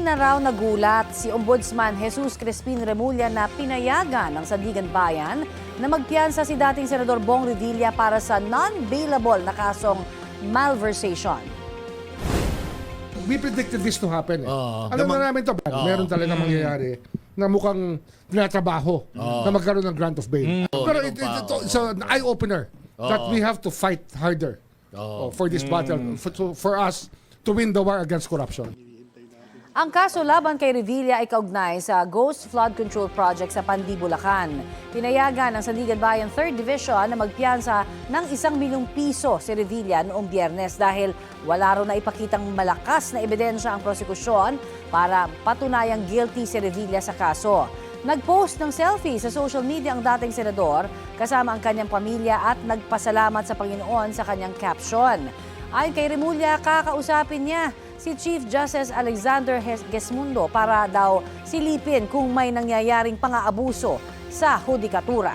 Di na raw nagulat si Ombudsman Jesus Crispin Remulla na pinayagan ng Sandigan Bayan na magpiyansa si dating Senador Bong Revilla para sa non-bailable na kasong malversation. We predicted this to happen. Alam na namin ito, meron talaga mangyayari na mukhang tinatrabaho na magkaroon ng grant of bail. Pero it's an eye-opener that we have to fight harder for this battle, for us to win the war against corruption. Ang kaso laban kay Revilla ay kaugnay sa Ghost Flood Control Project sa Pandi, Bulacan. Pinayagan ng Sandigan Bayan 3rd Division na magpiyansa ng 1 milyong piso si Revilla noong Biyernes dahil wala raw na ipakitang malakas na ebidensya ang prosekusyon para patunayang guilty si Revilla sa kaso. Nag-post ng selfie sa social media ang dating senador kasama ang kanyang pamilya at nagpasalamat sa Panginoon sa kanyang caption. Ayon kay Remulla, kakausapin niya si Chief Justice Alexander Gesmundo para daw silipin kung may nangyayaring pang-aabuso sa hudikatura.